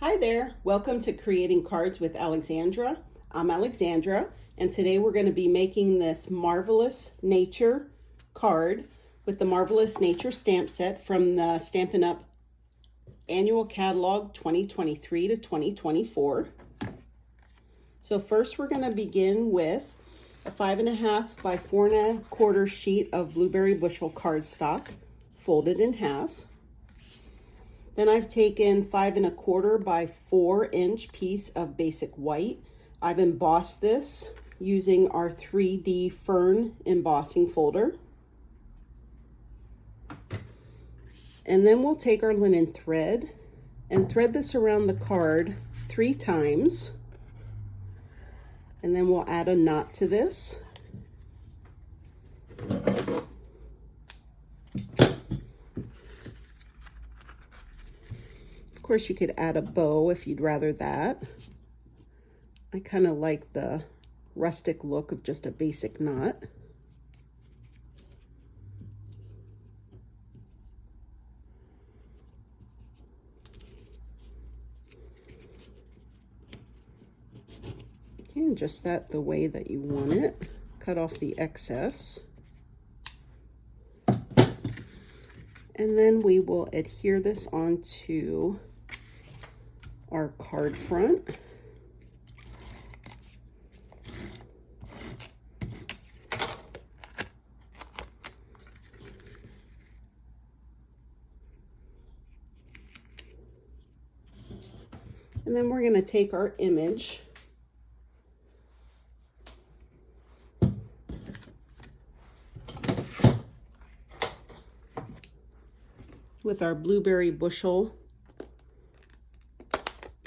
Hi there, welcome to Creating Cards with Alexandra. I'm Alexandra, and today we're going to be making this Marvelous Nature card with the Marvelous Nature stamp set from the Stampin' Up! Annual Catalog 2023 to 2024. So first we're going to begin with a 5.5 by 4.25 sheet of Blueberry Bushel cardstock folded in half. Then I've taken 5.25 by 4-inch piece of basic white. I've embossed this using our 3D Fern embossing folder. And then we'll take our linen thread and thread this around the card 3 times. And then we'll add a knot to this. Of course, you could add a bow if you'd rather that. I kind of like the rustic look of just a basic knot. Okay, and just that the way that you want it. Cut off the excess. And then we will adhere this onto our card front. And then we're going to take our image with our Blueberry Bushel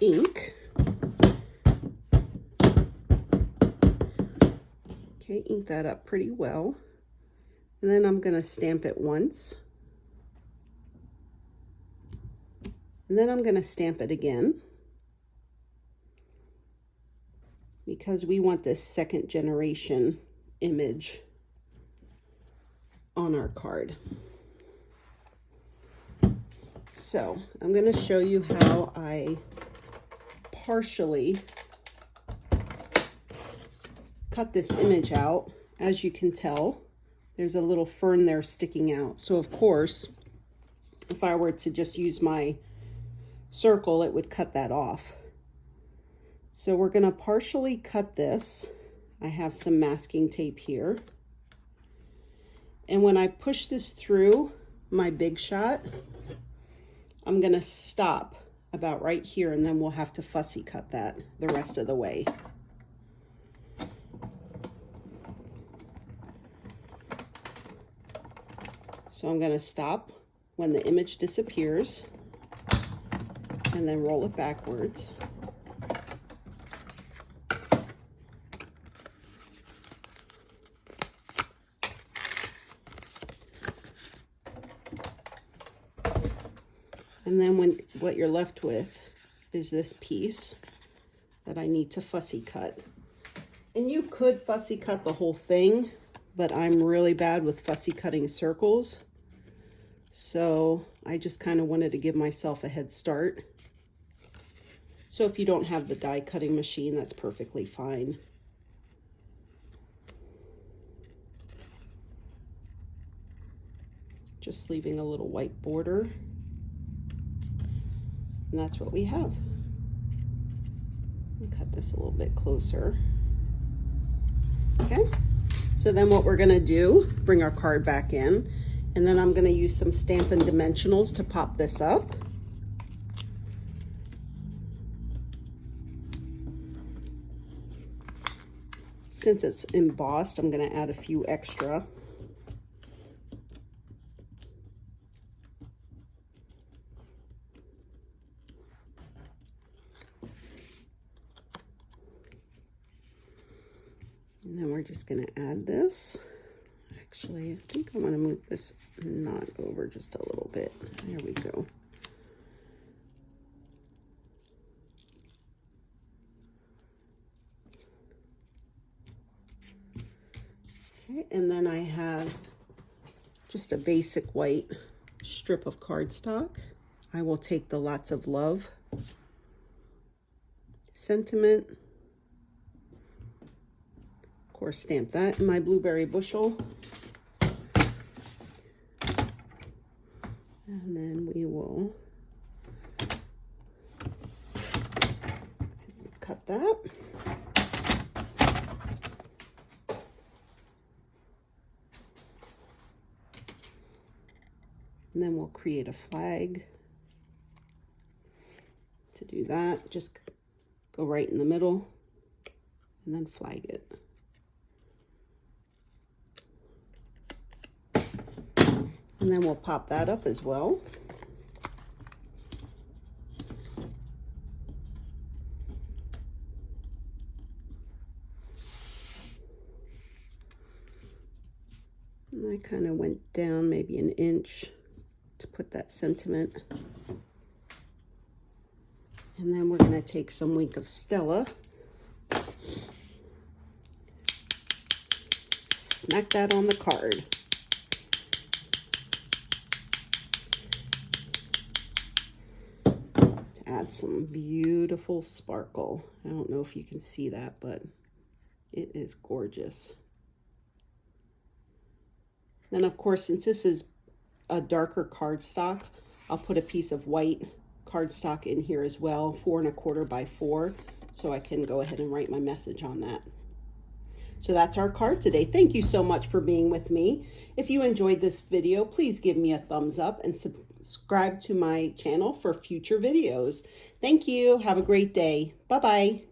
ink. Okay, ink that up pretty well. And then I'm going to stamp it once. And then I'm going to stamp it again, because we want this second generation image on our card. So I'm going to show you how I partially cut this image out. As you can tell, there's a little fern there sticking out. So of course, if I were to just use my circle, it would cut that off. So we're going to partially cut this. I have some masking tape here. And when I push this through my Big Shot, I'm going to stop about right here, and then we'll have to fussy cut that the rest of the way. So I'm going to stop when the image disappears and then roll it backwards. And then what you're left with is this piece that I need to fussy cut. And you could fussy cut the whole thing, but I'm really bad with fussy cutting circles. So I just kind of wanted to give myself a head start. So if you don't have the die cutting machine, that's perfectly fine. Just leaving a little white border. And that's what we have. Let me cut this a little bit closer. Okay, so then what we're gonna do, bring our card back in, and then I'm gonna use some Stampin' Dimensionals to pop this up. Since it's embossed, I'm gonna add a few extra. And then we're just going to add this. Actually, I think I'm going to move this knot over just a little bit. There we go. Okay, and then I have just a basic white strip of cardstock. I will take the Lots of Love sentiment. Of course, stamp that in my blueberry bushel. And then we will cut that. And then we'll create a flag. To do that, just go right in the middle and then flag it. And then we'll pop that up as well. And I kind of went down maybe an inch to put that sentiment. And then we're going to take some Wink of Stella, smack that on the card. To add some beautiful sparkle. I don't know if you can see that, but it is gorgeous. Then of course, since this is a darker cardstock, I'll put a piece of white cardstock in here as well, 4 1/4 by 4, so I can go ahead and write my message on that. So that's our card today. Thank you so much for being with me. If you enjoyed this video, please give me a thumbs up and subscribe to my channel for future videos. Thank you. Have a great day. Bye-bye.